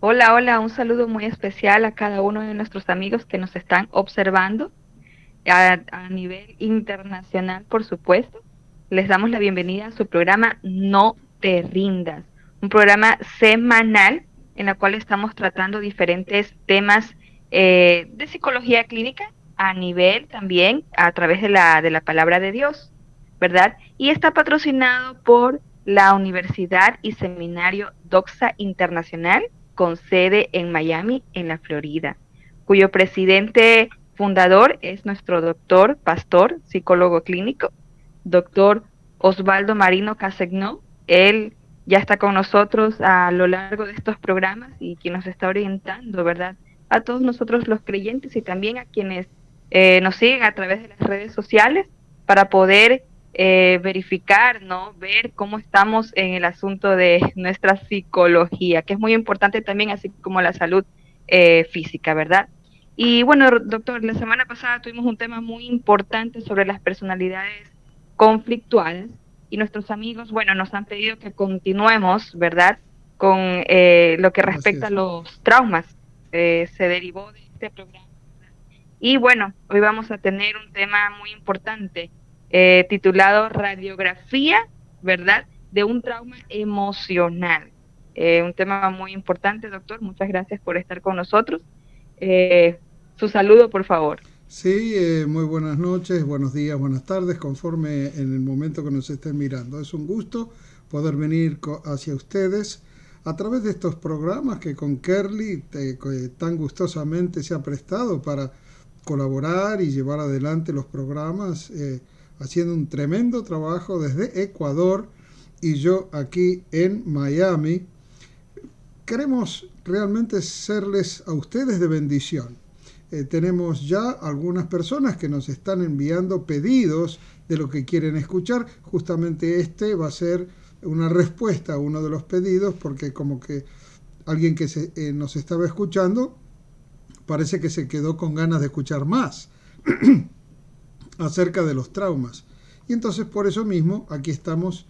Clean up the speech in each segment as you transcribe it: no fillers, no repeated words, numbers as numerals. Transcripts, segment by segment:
Hola, hola, un saludo muy especial a cada uno de nuestros amigos que nos están observando a nivel internacional, por supuesto. Les damos la bienvenida a su programa No te rindas, un programa semanal en el cual estamos tratando diferentes temas de psicología clínica a nivel también a través de la palabra de Dios, ¿verdad? Y está patrocinado por la Universidad y Seminario Doxa Internacional con sede en Miami, en la Florida, cuyo presidente fundador es nuestro doctor, pastor, psicólogo clínico, doctor Osvaldo Marino Casegno. Él ya está con nosotros a lo largo de estos programas y quien nos está orientando, ¿verdad? A todos nosotros los creyentes y también a quienes nos siguen a través de las redes sociales para poder verificar, ¿no? Ver cómo estamos en el asunto de nuestra psicología, que es muy importante también, así como la salud física, ¿verdad? Y bueno, doctor, la semana pasada tuvimos un tema muy importante sobre las personalidades conflictuadas y nuestros amigos, bueno, nos han pedido que continuemos, ¿verdad? Con lo que Así respecta a es. los traumas. Se derivó de este programa. Y bueno, hoy vamos a tener un tema muy importante titulado Radiografía, ¿verdad? De un trauma emocional. Un tema muy importante, doctor. Muchas gracias por estar con nosotros. Eh, su saludo, por favor. Sí, muy buenas noches, buenos días, buenas tardes, conforme en el momento que nos estén mirando. Es un gusto poder venir hacia ustedes a través de estos programas que con Kerly que tan gustosamente se ha prestado para colaborar y llevar adelante los programas, haciendo un tremendo trabajo desde Ecuador y yo aquí en Miami. Queremos realmente serles a ustedes de bendición. Tenemos ya algunas personas que nos están enviando pedidos de lo que quieren escuchar. Justamente este va a ser una respuesta a uno de los pedidos porque como que alguien que nos estaba escuchando parece que se quedó con ganas de escuchar más acerca de los traumas. Y entonces por eso mismo aquí estamos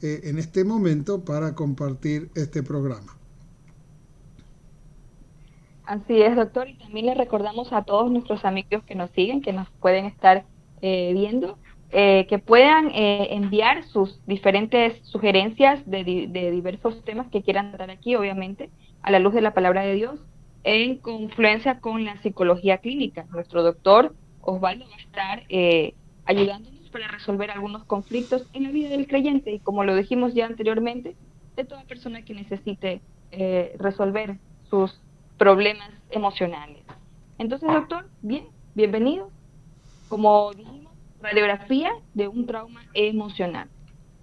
en este momento para compartir este programa. Así es, doctor. Y también le recordamos a todos nuestros amigos que nos siguen, que nos pueden estar viendo, que puedan enviar sus diferentes sugerencias de diversos temas que quieran tratar aquí, obviamente, a la luz de la palabra de Dios, en confluencia con la psicología clínica. Nuestro doctor Osvaldo va a estar ayudándonos para resolver algunos conflictos en la vida del creyente y, como lo dijimos ya anteriormente, de toda persona que necesite resolver sus problemas emocionales. Entonces, doctor, bien, bienvenido. Como dijimos, radiografía de un trauma emocional.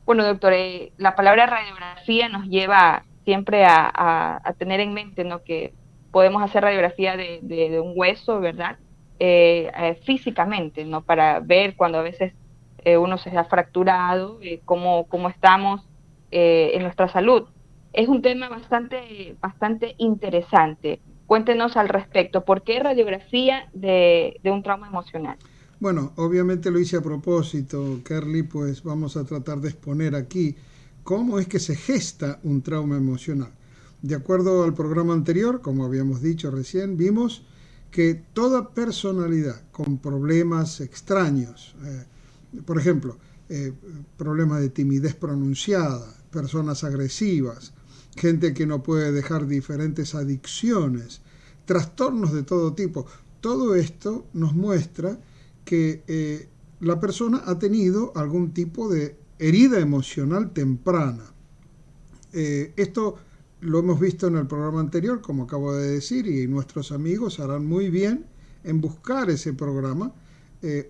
Bueno, doctor, la palabra radiografía nos lleva siempre a tener en mente, ¿no? Que podemos hacer radiografía de un hueso, ¿verdad? Físicamente, ¿no? Para ver cuando a veces uno se ha fracturado, cómo estamos en nuestra salud. Es un tema bastante interesante. Cuéntenos al respecto. ¿Por qué radiografía de un trauma emocional? Bueno, obviamente lo hice a propósito, Kerly, pues vamos a tratar de exponer aquí cómo es que se gesta un trauma emocional. De acuerdo al programa anterior, como habíamos dicho recién, vimos que toda personalidad con problemas extraños, por ejemplo, problemas de timidez pronunciada, personas agresivas, gente que no puede dejar diferentes adicciones, trastornos de todo tipo, todo esto nos muestra que la persona ha tenido algún tipo de herida emocional temprana. Esto lo hemos visto en el programa anterior, como acabo de decir, y nuestros amigos harán muy bien en buscar ese programa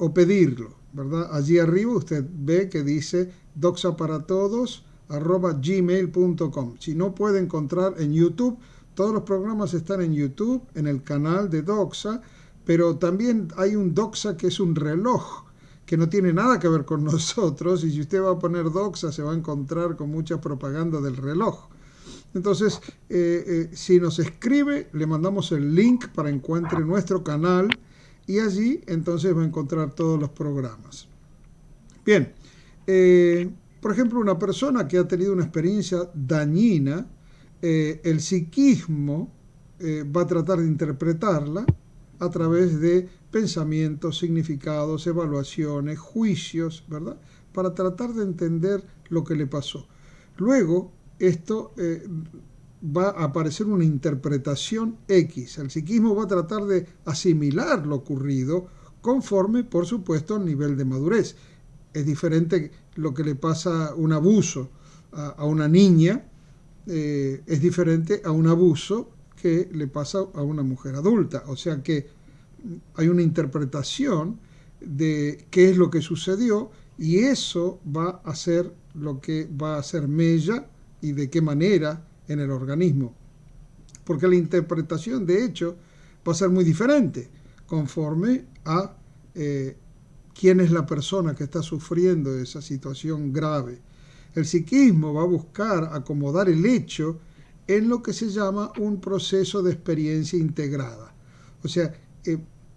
o pedirlo, ¿verdad? Allí arriba usted ve que dice doxaparatodos@gmail.com. Si no puede encontrar en YouTube, todos los programas están en YouTube, en el canal de Doxa, pero también hay un Doxa que es un reloj que no tiene nada que ver con nosotros, y si usted va a poner Doxa se va a encontrar con mucha propaganda del reloj. Entonces, si nos escribe, le mandamos el link para que encuentre nuestro canal y allí entonces va a encontrar todos los programas. Bien, por ejemplo, una persona que ha tenido una experiencia dañina, el psiquismo va a tratar de interpretarla a través de pensamientos, significados, evaluaciones, juicios, ¿verdad? Para tratar de entender lo que le pasó. Luego, esto va a aparecer una interpretación X. El psiquismo va a tratar de asimilar lo ocurrido conforme, por supuesto, al nivel de madurez. Es diferente lo que le pasa un abuso a una niña, es diferente a un abuso que le pasa a una mujer adulta. O sea que hay una interpretación de qué es lo que sucedió y eso va a ser lo que va a hacer mella y de qué manera en el organismo. Porque la interpretación, de hecho, va a ser muy diferente conforme a quién es la persona que está sufriendo esa situación grave. El psiquismo va a buscar acomodar el hecho en lo que se llama un proceso de experiencia integrada. O sea,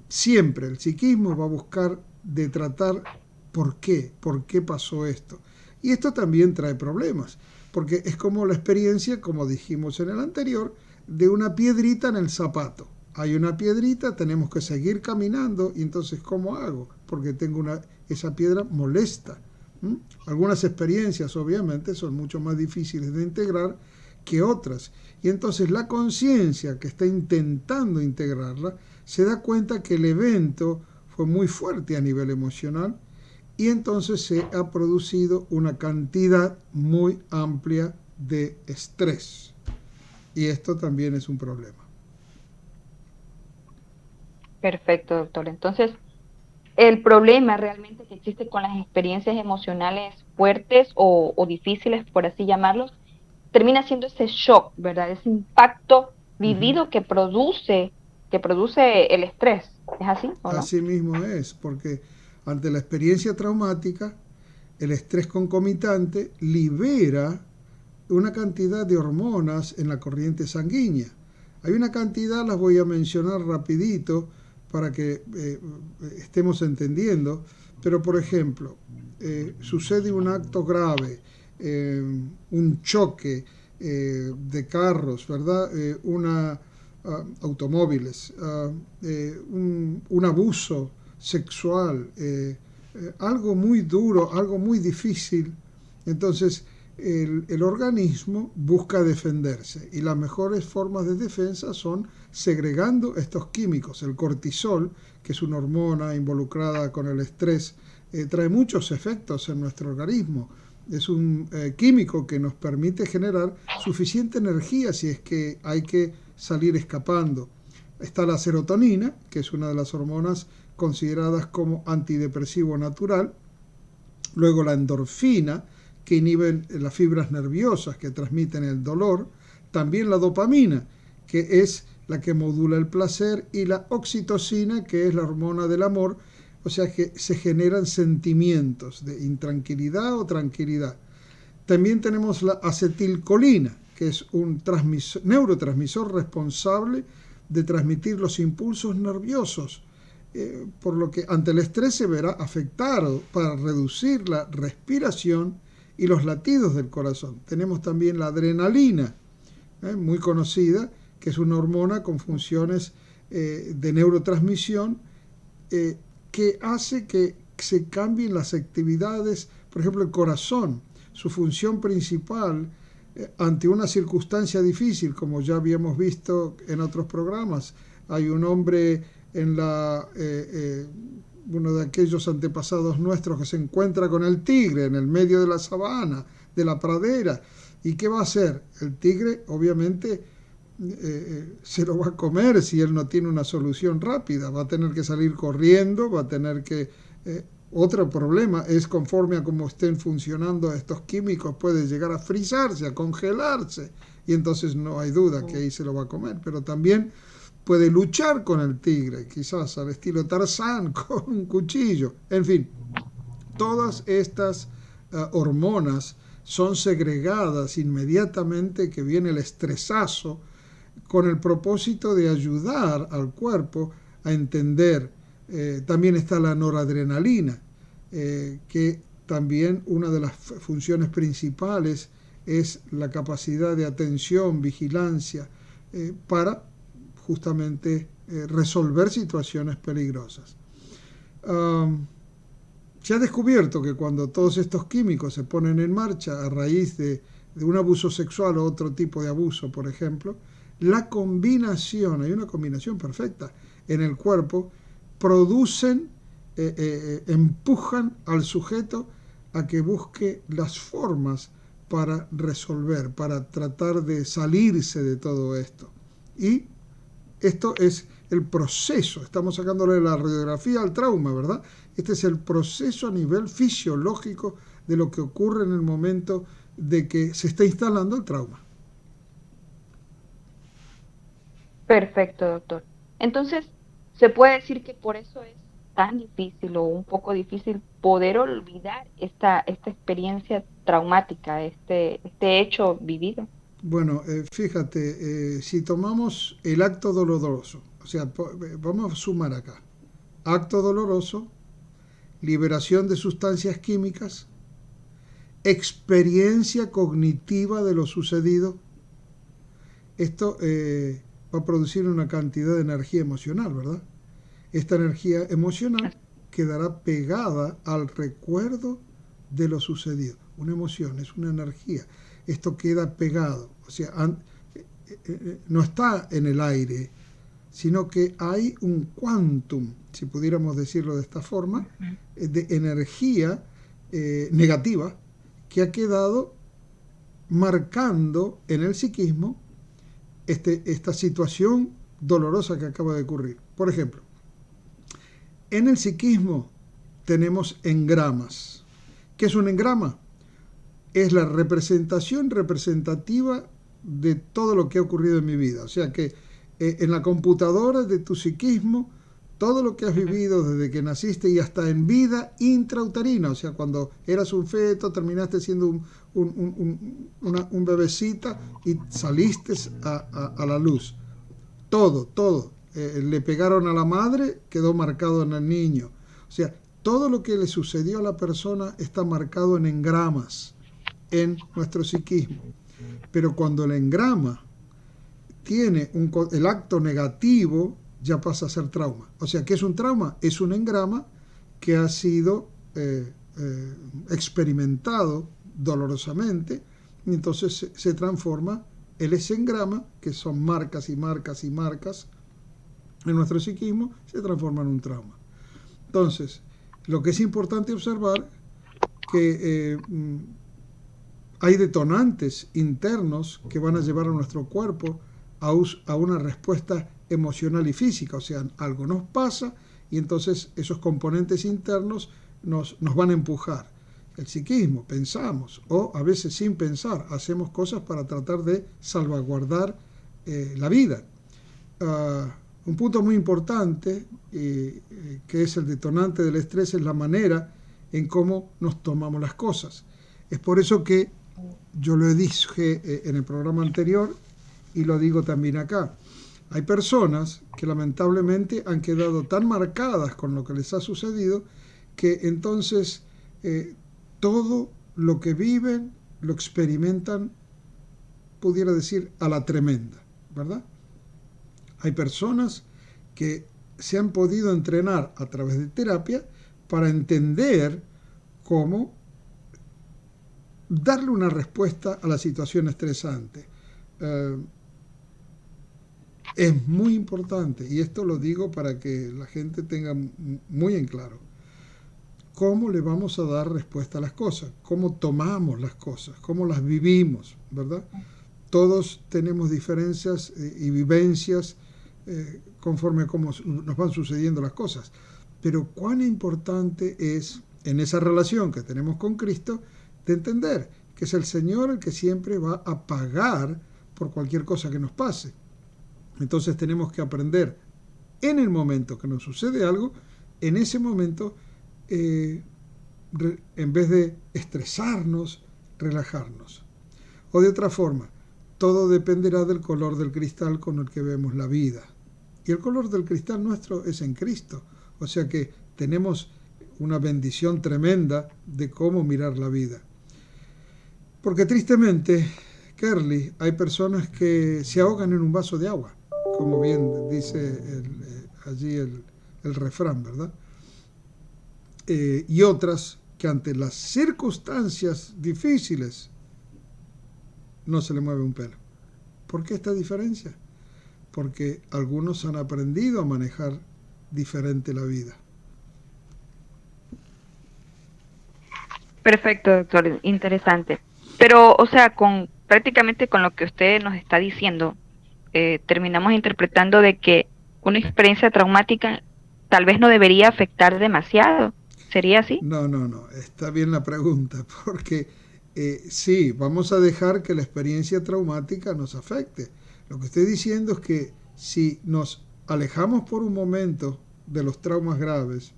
siempre el psiquismo va a buscar de tratar por qué pasó esto. Y esto también trae problemas, porque es como la experiencia, como dijimos en el anterior, de una piedrita en el zapato. Hay una piedrita, tenemos que seguir caminando, y entonces, ¿cómo hago? Porque tengo esa piedra molesta. Algunas experiencias, obviamente, son mucho más difíciles de integrar que otras. Y entonces la conciencia que está intentando integrarla se da cuenta que el evento fue muy fuerte a nivel emocional y entonces se ha producido una cantidad muy amplia de estrés. Y esto también es un problema. Perfecto, doctor. Entonces, el problema realmente que existe con las experiencias emocionales fuertes o difíciles, por así llamarlos, termina siendo ese shock, ¿verdad? Ese impacto vivido que produce el estrés. ¿Es así o no? Así mismo es, porque ante la experiencia traumática, el estrés concomitante libera una cantidad de hormonas en la corriente sanguínea. Hay una cantidad, las voy a mencionar rapidito para que estemos entendiendo, pero por ejemplo, sucede un acto grave, un choque de carros, ¿verdad? Automóviles, un abuso sexual, algo muy duro, algo muy difícil. Entonces, el organismo busca defenderse y las mejores formas de defensa son segregando estos químicos. El cortisol, que es una hormona involucrada con el estrés, trae muchos efectos en nuestro organismo. Es un químico que nos permite generar suficiente energía si es que hay que salir escapando. Está la serotonina, que es una de las hormonas consideradas como antidepresivo natural. Luego la endorfina, que inhiben las fibras nerviosas que transmiten el dolor. También la dopamina, que es la que modula el placer, y la oxitocina, que es la hormona del amor. O sea que se generan sentimientos de intranquilidad o tranquilidad. También tenemos la acetilcolina, que es un neurotransmisor responsable de transmitir los impulsos nerviosos, por lo que ante el estrés se verá afectado para reducir la respiración y los latidos del corazón. Tenemos también la adrenalina, muy conocida, que es una hormona con funciones de neurotransmisión que hace que se cambien las actividades. Por ejemplo, el corazón, su función principal ante una circunstancia difícil, como ya habíamos visto en otros programas. Hay un hombre en uno de aquellos antepasados nuestros que se encuentra con el tigre en el medio de la sabana, de la pradera. ¿Y qué va a hacer? El tigre obviamente se lo va a comer si él no tiene una solución rápida. Va a tener que salir corriendo, va a tener que... Otro problema es conforme a cómo estén funcionando estos químicos, puede llegar a frizarse, a congelarse, y entonces no hay duda que ahí se lo va a comer. Pero también puede luchar con el tigre, quizás al estilo Tarzán, con un cuchillo. En fin, todas estas hormonas son segregadas inmediatamente que viene el estresazo, con el propósito de ayudar al cuerpo a entender. También está la noradrenalina, que también una de las funciones principales es la capacidad de atención, vigilancia, para justamente resolver situaciones peligrosas. Se ha descubierto que cuando todos estos químicos se ponen en marcha a raíz de un abuso sexual o otro tipo de abuso, por ejemplo, la combinación, hay una combinación perfecta en el cuerpo, producen, empujan al sujeto a que busque las formas para resolver, para tratar de salirse de todo esto. Y esto es el proceso, estamos sacándole la radiografía al trauma, ¿verdad? Este es el proceso a nivel fisiológico de lo que ocurre en el momento de que se está instalando el trauma. Perfecto, doctor. Entonces, ¿se puede decir que por eso es tan difícil o un poco difícil poder olvidar esta experiencia traumática, este hecho vivido? Bueno, fíjate, si tomamos el acto doloroso, o sea, vamos a sumar acá, acto doloroso, liberación de sustancias químicas, experiencia cognitiva de lo sucedido, esto va a producir una cantidad de energía emocional, ¿verdad? Esta energía emocional quedará pegada al recuerdo de lo sucedido. Una emoción es una energía. Esto queda pegado, o sea, no está en el aire, sino que hay un quantum, si pudiéramos decirlo de esta forma, de energía negativa que ha quedado marcando en el psiquismo esta situación dolorosa que acaba de ocurrir. Por ejemplo, en el psiquismo tenemos engramas. ¿Qué es un engrama? Es la representación representativa de todo lo que ha ocurrido en mi vida. O sea que en la computadora de tu psiquismo, todo lo que has vivido desde que naciste y hasta en vida intrauterina, o sea, cuando eras un feto, terminaste siendo un bebecita y saliste a la luz. Todo. Le pegaron a la madre, quedó marcado en el niño. O sea, todo lo que le sucedió a la persona está marcado en engramas en nuestro psiquismo. Pero cuando el engrama tiene el acto negativo, ya pasa a ser trauma. O sea, ¿qué es un trauma? Es un engrama que ha sido experimentado dolorosamente, y entonces se transforma ese engrama, que son marcas y marcas y marcas en nuestro psiquismo, se transforma en un trauma. Entonces, lo que es importante observar que hay detonantes internos que van a llevar a nuestro cuerpo a una respuesta emocional y física, o sea, algo nos pasa y entonces esos componentes internos nos van a empujar. El psiquismo, pensamos, o a veces sin pensar, hacemos cosas para tratar de salvaguardar la vida. Un punto muy importante, que es el detonante del estrés, es la manera en cómo nos tomamos las cosas. Es por eso que yo lo dije en el programa anterior y lo digo también acá. Hay personas que lamentablemente han quedado tan marcadas con lo que les ha sucedido que entonces todo lo que viven lo experimentan, pudiera decir, a la tremenda, ¿verdad? Hay personas que se han podido entrenar a través de terapia para entender cómo darle una respuesta a la situación estresante. Es muy importante, y esto lo digo para que la gente tenga muy en claro, cómo le vamos a dar respuesta a las cosas, cómo tomamos las cosas, cómo las vivimos, ¿verdad? Todos tenemos diferencias y vivencias conforme a cómo nos van sucediendo las cosas, pero cuán importante es en esa relación que tenemos con Cristo de entender que es el Señor el que siempre va a pagar por cualquier cosa que nos pase. Entonces tenemos que aprender en el momento que nos sucede algo, en ese momento, en vez de estresarnos, relajarnos. O de otra forma, todo dependerá del color del cristal con el que vemos la vida. Y el color del cristal nuestro es en Cristo. O sea que tenemos una bendición tremenda de cómo mirar la vida. Porque tristemente, Kerly, hay personas que se ahogan en un vaso de agua, como bien dice allí el refrán, ¿verdad? Y otras que ante las circunstancias difíciles no se le mueve un pelo. ¿Por qué esta diferencia? Porque algunos han aprendido a manejar diferente la vida. Perfecto, doctor, interesante. Pero, o sea, prácticamente con lo que usted nos está diciendo, terminamos interpretando de que una experiencia traumática tal vez no debería afectar demasiado. ¿Sería así? No, está bien la pregunta, porque sí, vamos a dejar que la experiencia traumática nos afecte. Lo que estoy diciendo es que si nos alejamos por un momento de los traumas graves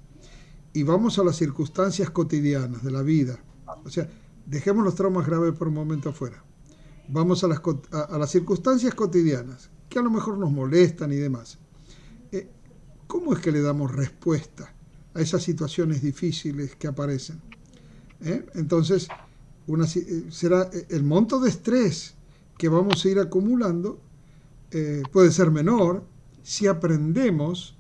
y vamos a las circunstancias cotidianas de la vida, o sea, dejemos los traumas graves por un momento afuera, vamos a las circunstancias cotidianas, que a lo mejor nos molestan y demás. ¿Cómo es que le damos respuesta a esas situaciones difíciles que aparecen? Entonces, será el monto de estrés que vamos a ir acumulando puede ser menor si aprendemos,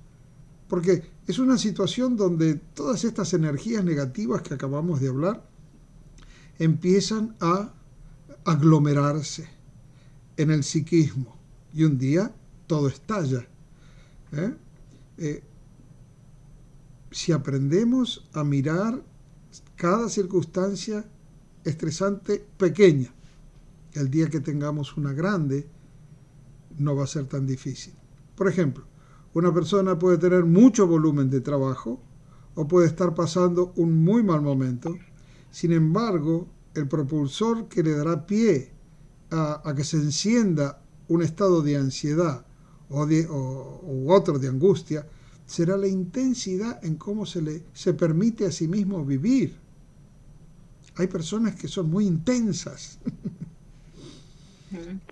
porque es una situación donde todas estas energías negativas que acabamos de hablar empiezan a aglomerarse en el psiquismo y un día todo estalla. Si aprendemos a mirar cada circunstancia estresante pequeña, el día que tengamos una grande no va a ser tan difícil. Por ejemplo, una persona puede tener mucho volumen de trabajo o puede estar pasando un muy mal momento. Sin embargo, el propulsor que le dará pie a que se encienda un estado de ansiedad u otro de angustia será la intensidad en cómo se permite a sí mismo vivir. Hay personas que son muy intensas.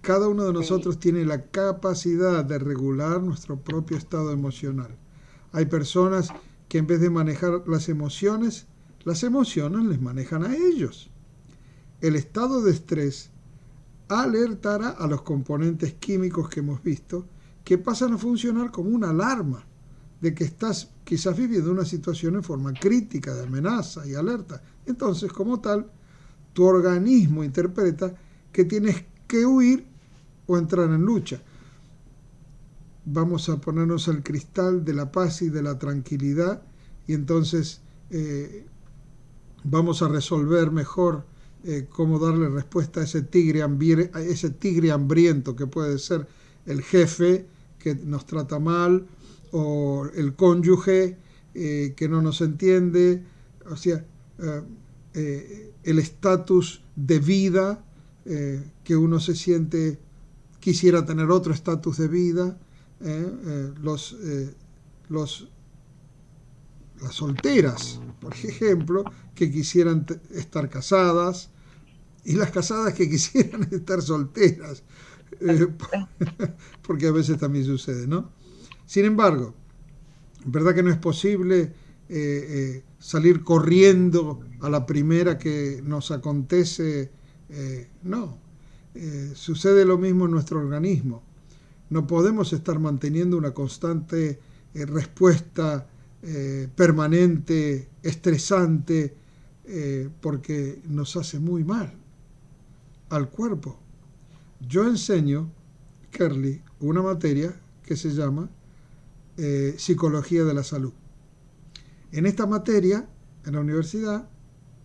Cada uno de nosotros tiene la capacidad de regular nuestro propio estado emocional. Hay personas que en vez de manejar las emociones les manejan a ellos. El estado de estrés alertará a los componentes químicos que hemos visto, que pasan a funcionar como una alarma de que estás quizás viviendo una situación en forma crítica, de amenaza y alerta. Entonces, como tal, tu organismo interpreta que tienes que huir o entrar en lucha. Vamos a ponernos el cristal de la paz y de la tranquilidad y entonces vamos a resolver mejor cómo darle respuesta a ese tigre hambriento que puede ser el jefe que nos trata mal o el cónyuge que no nos entiende, o sea, el estatus de vida que uno se siente, quisiera tener otro estatus de vida, las solteras, por ejemplo, que quisieran estar casadas y las casadas que quisieran estar solteras, porque a veces también sucede, ¿no? Sin embargo, ¿verdad que no es posible salir corriendo a la primera que nos acontece? No. Sucede lo mismo en nuestro organismo. No podemos estar manteniendo una constante respuesta permanente, estresante, porque nos hace muy mal al cuerpo. Yo enseño, Kerly, una materia que se llama Psicología de la Salud. En esta materia, en la universidad,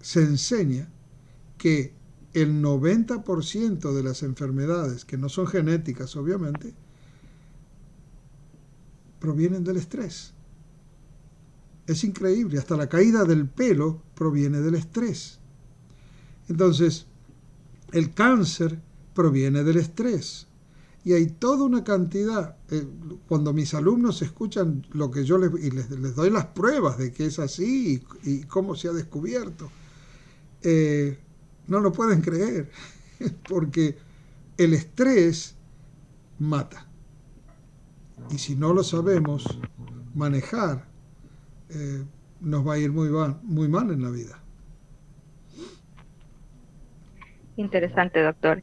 se enseña que el 90% de las enfermedades, que no son genéticas obviamente, provienen del estrés. Es increíble, hasta la caída del pelo proviene del estrés. Entonces, el cáncer proviene del estrés. Y hay toda una cantidad, cuando mis alumnos escuchan lo que yo les doy las pruebas de que es así y cómo se ha descubierto, no lo pueden creer, porque el estrés mata. Y si no lo sabemos manejar, nos va a ir muy mal en la vida. Interesante, doctor.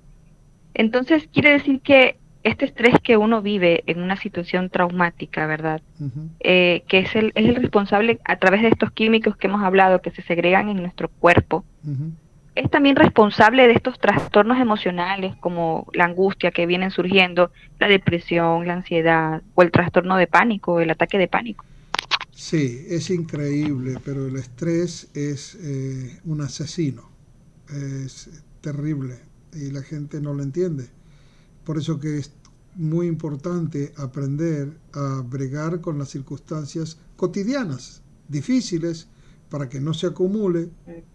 Entonces, quiere decir que este estrés que uno vive en una situación traumática, ¿verdad? Ujú, Que es el responsable a través de estos químicos que hemos hablado, que se segregan en nuestro cuerpo, ujú. es también responsable de estos trastornos emocionales como la angustia que vienen surgiendo, la depresión, la ansiedad o el trastorno de pánico, el ataque de pánico. Sí, es increíble, pero el estrés es un asesino, es terrible y la gente no lo entiende. Por eso que es muy importante aprender a bregar con las circunstancias cotidianas, difíciles, para que no se acumule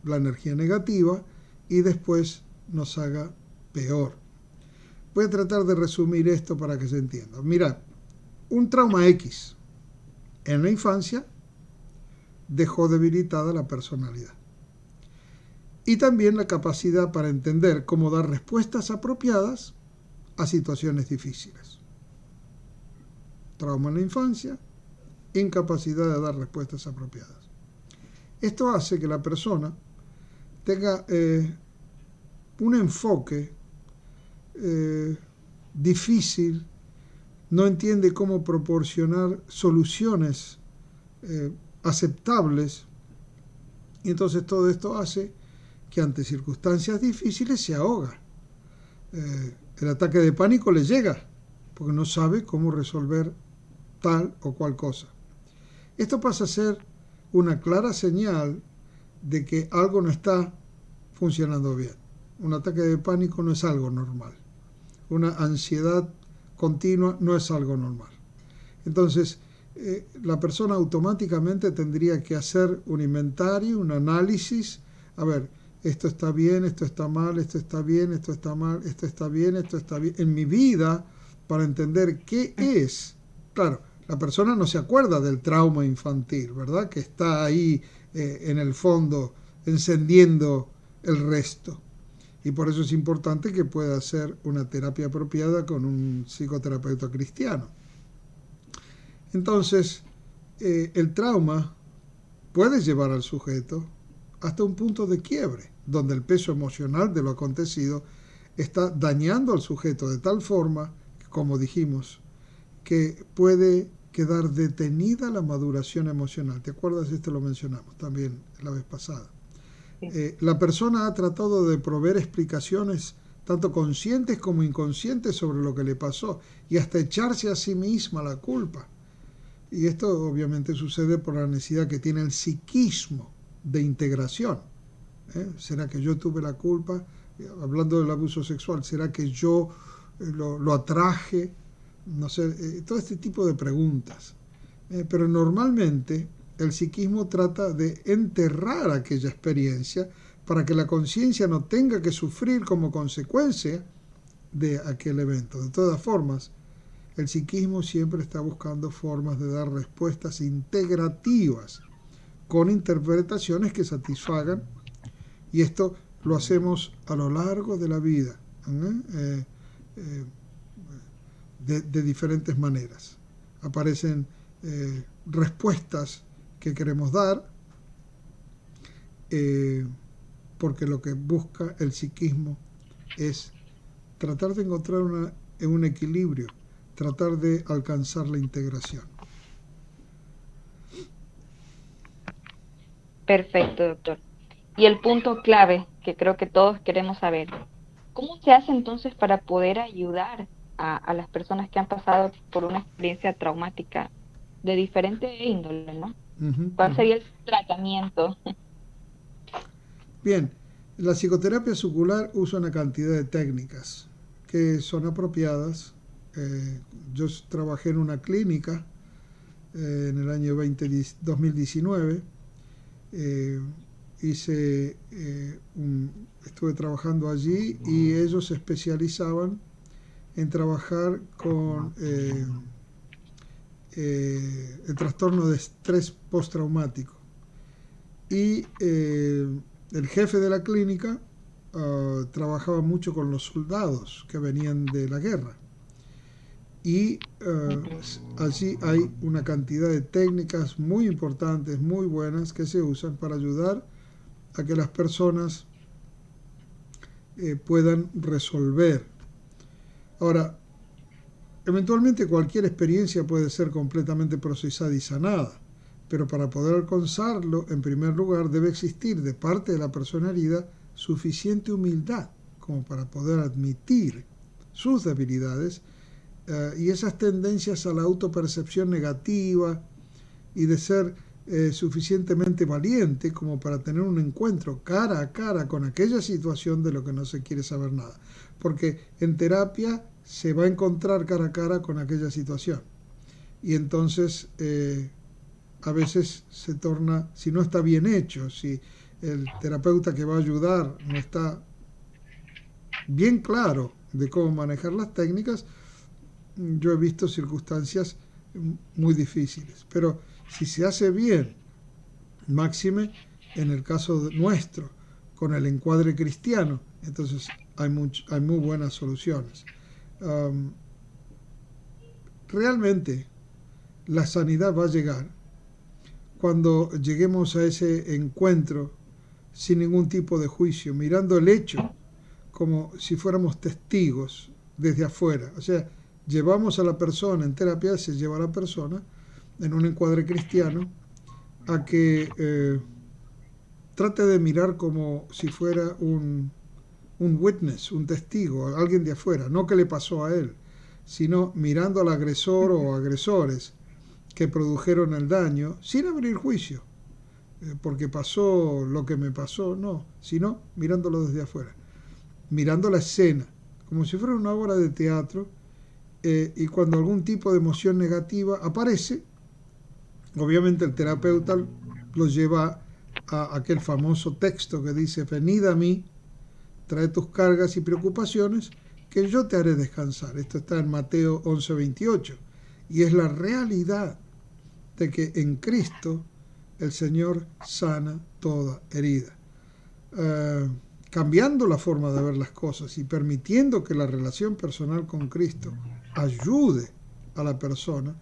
la energía negativa y después nos haga peor. Voy a tratar de resumir esto para que se entienda. Mira, un trauma X en la infancia dejó debilitada la personalidad y también la capacidad para entender cómo dar respuestas apropiadas a situaciones difíciles. Trauma en la infancia, incapacidad de dar respuestas apropiadas. Esto hace que la persona tenga un enfoque difícil, no entiende cómo proporcionar soluciones aceptables, y entonces todo esto hace que ante circunstancias difíciles se ahoga. El ataque de pánico le llega porque no sabe cómo resolver tal o cual cosa. Esto pasa a ser una clara señal de que algo no está funcionando bien. Un ataque de pánico no es algo normal. Una ansiedad continua no es algo normal. Entonces, la persona automáticamente tendría que hacer un inventario, un análisis. A ver, esto está bien, esto está mal, esto está bien, esto está mal, esto está bien, esto está bien. En mi vida, para entender qué es. Claro, la persona no se acuerda del trauma infantil, ¿verdad? Que está ahí en el fondo encendiendo el resto. Y por eso es importante que pueda hacer una terapia apropiada con un psicoterapeuta cristiano. Entonces, el trauma puede llevar al sujeto hasta un punto de quiebre, donde el peso emocional de lo acontecido está dañando al sujeto de tal forma, como dijimos, que puede quedar detenida la maduración emocional. ¿Te acuerdas? Esto lo mencionamos también la vez pasada. La persona ha tratado de proveer explicaciones tanto conscientes como inconscientes sobre lo que le pasó y hasta echarse a sí misma la culpa. Y esto obviamente sucede por la necesidad que tiene el psiquismo de integración. ¿Será que yo tuve la culpa? Hablando del abuso sexual, ¿será que yo lo atraje? No sé, todo este tipo de preguntas. Pero normalmente el psiquismo trata de enterrar aquella experiencia para que la conciencia no tenga que sufrir como consecuencia de aquel evento. De todas formas, el psiquismo siempre está buscando formas de dar respuestas integrativas con interpretaciones que satisfagan, y esto lo hacemos a lo largo de la vida, de diferentes maneras. Aparecen respuestas que queremos dar, porque lo que busca el psiquismo es tratar de encontrar un equilibrio, tratar de alcanzar la integración. Perfecto, doctor. Y el punto clave que creo que todos queremos saber, ¿cómo se hace entonces para poder ayudar a las personas que han pasado por una experiencia traumática de diferente índole, ¿no? Uh-huh, ¿Cuál uh-huh. sería el tratamiento? Bien, la psicoterapia sucular usa una cantidad de técnicas que son apropiadas. Yo trabajé en una clínica en el año 2019. Estuve trabajando allí y ellos se especializaban en trabajar con el trastorno de estrés postraumático. Y el jefe de la clínica trabajaba mucho con los soldados que venían de la guerra. Y allí hay una cantidad de técnicas muy importantes, muy buenas, que se usan para ayudar a que las personas puedan resolver. Ahora, Eventualmente cualquier experiencia puede ser completamente procesada y sanada, pero para poder alcanzarlo, en primer lugar, debe existir de parte de la persona herida suficiente humildad como para poder admitir sus debilidades y esas tendencias a la autopercepción negativa y de ser suficientemente valiente como para tener un encuentro cara a cara con aquella situación de lo que no se quiere saber nada. Porque en terapia se va a encontrar cara a cara con aquella situación. Y entonces a veces se torna, si no está bien hecho, si el terapeuta que va a ayudar no está bien claro de cómo manejar las técnicas, yo he visto circunstancias muy difíciles. Pero si se hace bien, máxime en el caso nuestro, con el encuadre cristiano, entonces hay muy buenas soluciones. Um, Realmente la sanidad va a llegar cuando lleguemos a ese encuentro sin ningún tipo de juicio, mirando el hecho como si fuéramos testigos desde afuera. O sea, llevamos a la persona, en terapia se lleva a la persona, en un encuadre cristiano, a que trate de mirar como si fuera un witness, un testigo, alguien de afuera, no que le pasó a él, sino mirando al agresor o agresores que produjeron el daño sin abrir juicio, porque pasó lo que me pasó, no, sino mirándolo desde afuera, mirando la escena, como si fuera una obra de teatro, y cuando algún tipo de emoción negativa aparece, obviamente el terapeuta lo lleva a aquel famoso texto que dice, venid a mí, trae tus cargas y preocupaciones, que yo te haré descansar. Esto está en Mateo 11:28. Y es la realidad de que en Cristo el Señor sana toda herida. Cambiando la forma de ver las cosas y permitiendo que la relación personal con Cristo ayude a la persona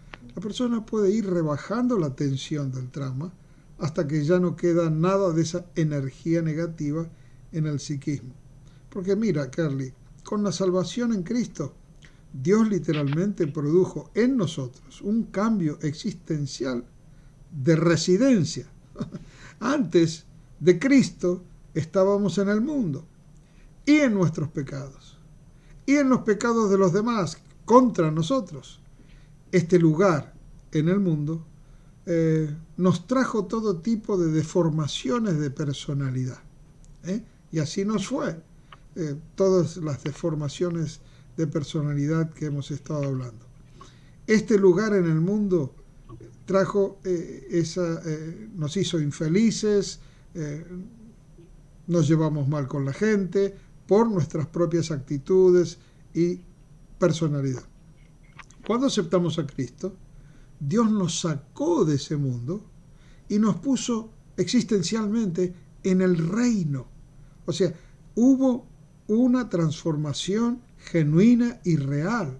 puede ir rebajando la tensión del trauma hasta que ya no queda nada de esa energía negativa en el psiquismo. Porque mira, Carly, con la salvación en Cristo, Dios literalmente produjo en nosotros un cambio existencial de residencia. Antes de Cristo estábamos en el mundo y en nuestros pecados y en los pecados de los demás contra nosotros. Este lugar en el mundo nos trajo todo tipo de deformaciones de personalidad. Y así nos fue. Todas las deformaciones de personalidad que hemos estado hablando. Este lugar en el mundo trajo nos hizo infelices, nos llevamos mal con la gente por nuestras propias actitudes y personalidad. Cuando aceptamos a Cristo, Dios nos sacó de ese mundo y nos puso existencialmente en el reino. O sea, hubo una transformación genuina y real,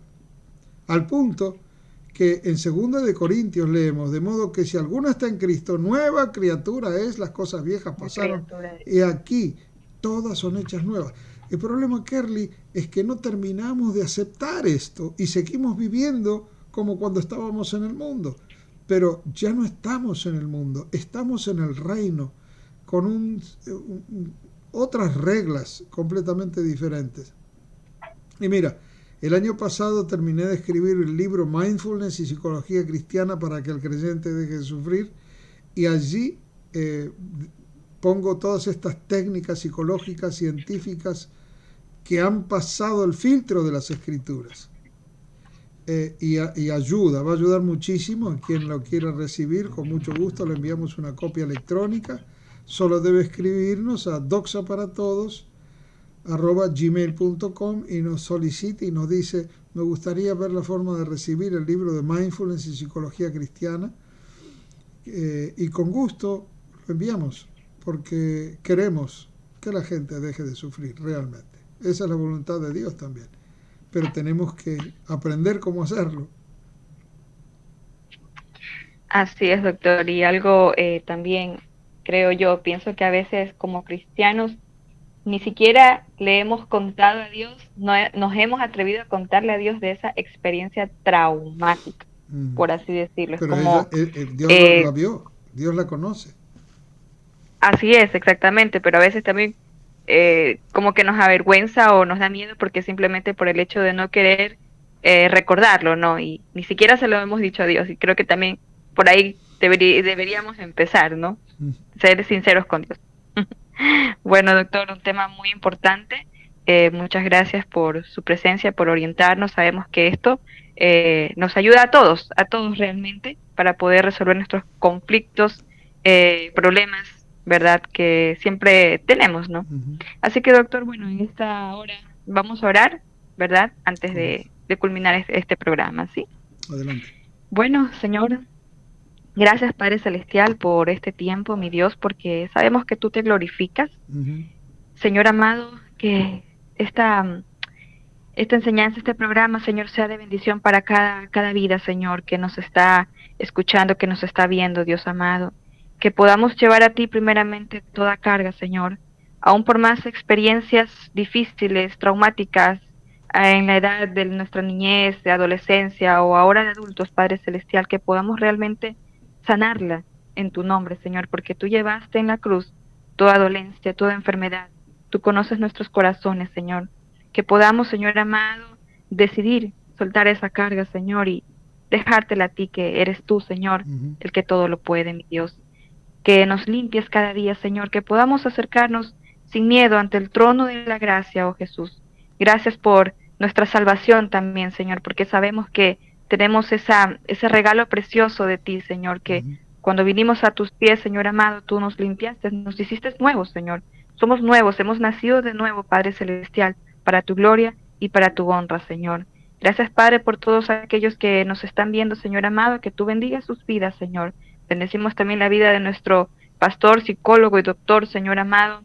al punto que en 2 de Corintios leemos, de modo que si alguno está en Cristo, nueva criatura es, las cosas viejas pasaron, y aquí todas son hechas nuevas. El problema, Kerly, es que no terminamos de aceptar esto y seguimos viviendo como cuando estábamos en el mundo. Pero ya no estamos en el mundo, estamos en el reino, con otras reglas completamente diferentes. Y mira, el año pasado terminé de escribir el libro Mindfulness y Psicología Cristiana para que el creyente deje de sufrir, y allí pongo todas estas técnicas psicológicas, científicas, que han pasado el filtro de las escrituras. Y ayuda, va a ayudar muchísimo a quien lo quiera recibir. Con mucho gusto le enviamos una copia electrónica. Solo debe escribirnos a doxaparatodos@gmail.com y nos solicita y nos dice: me gustaría ver la forma de recibir el libro de Mindfulness y Psicología Cristiana, y con gusto lo enviamos, porque queremos que la gente deje de sufrir realmente. Esa es la voluntad de Dios también, pero tenemos que aprender cómo hacerlo. Así es, doctor. Y algo también creo yo, pienso que a veces como cristianos Ni siquiera le hemos contado a Dios, no nos hemos atrevido a contarle a Dios de esa experiencia traumática, Mm. por así decirlo. Es Pero ella, como, Dios la eh, vio, Dios la conoce. así es, exactamente, pero a veces también como que nos avergüenza o nos da miedo porque simplemente por el hecho de no querer recordarlo, ¿no? Y ni siquiera se lo hemos dicho a Dios. Y creo que también por ahí deberíamos empezar, ¿no? Mm. Ser sinceros con Dios. Bueno, doctor, un tema muy importante. Muchas gracias por su presencia, por orientarnos. Sabemos que esto nos ayuda a todos realmente, para poder resolver nuestros conflictos, problemas, ¿verdad? Que siempre tenemos, ¿no? Ujú. Así que, doctor, bueno, en esta hora vamos a orar, ¿verdad? Antes ¿Cómo? de culminar este programa, ¿sí? Adelante. Bueno, Señor, gracias, Padre Celestial, por este tiempo, mi Dios, porque sabemos que tú te glorificas. Ujú. Señor amado, que esta enseñanza, este programa, Señor, sea de bendición para cada vida, Señor, que nos está escuchando, que nos está viendo, Dios amado. Que podamos llevar a ti primeramente toda carga, Señor, aún por más experiencias difíciles, traumáticas, en la edad de nuestra niñez, de adolescencia o ahora de adultos, Padre Celestial, que podamos realmente sanarla en tu nombre, Señor, porque tú llevaste en la cruz toda dolencia, toda enfermedad. Tú conoces nuestros corazones, Señor. Que podamos, Señor amado, decidir soltar esa carga, Señor, y dejártela a ti, que eres tú, Señor, Ujú. el que todo lo puede, mi Dios. Que nos limpies cada día, Señor, que podamos acercarnos sin miedo ante el trono de la gracia, oh Jesús. Gracias por nuestra salvación también, Señor, porque sabemos que tenemos ese regalo precioso de ti, Señor, que Ujú. cuando vinimos a tus pies, Señor amado, tú nos limpiaste, nos hiciste nuevos, Señor. Somos nuevos, hemos nacido de nuevo, Padre Celestial, para tu gloria y para tu honra, Señor. Gracias, Padre, por todos aquellos que nos están viendo, Señor amado, que tú bendigas sus vidas, Señor. Bendecimos también la vida de nuestro pastor, psicólogo y doctor, Señor amado,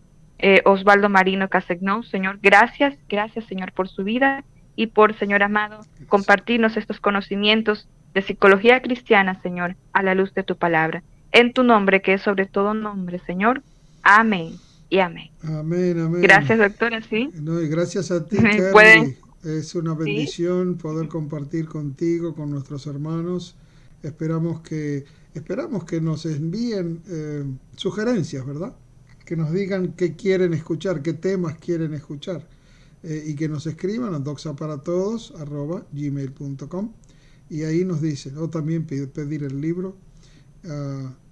Osvaldo Marino Casegnou. Señor, gracias, gracias, Señor, por su vida y por, Señor amado, Gracias. compartirnos estos conocimientos de psicología cristiana, Señor, a la luz de tu palabra. En tu nombre, que es sobre todo nombre, Señor. Amén y amén. Amén, amén. Gracias, doctora, sí. No, y gracias a ti, Pueden, Kerly. Es una sí. bendición poder compartir contigo, con nuestros hermanos. Esperamos que, esperamos que nos envíen sugerencias, ¿verdad? Que nos digan qué quieren escuchar, qué temas quieren escuchar. Y que nos escriban a doxaparatodos@gmail.com y ahí nos dicen, o también pedir el libro.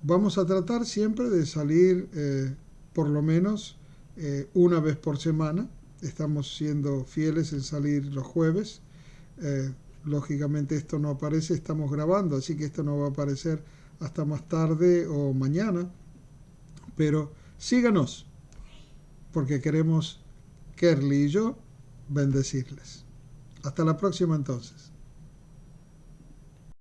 Vamos a tratar siempre de salir por lo menos una vez por semana. Estamos siendo fieles en salir los jueves. Lógicamente esto no aparece, estamos grabando, así que esto no va a aparecer hasta más tarde o mañana. Pero síganos, porque queremos, Kerly y yo, bendecirles. Hasta la próxima entonces.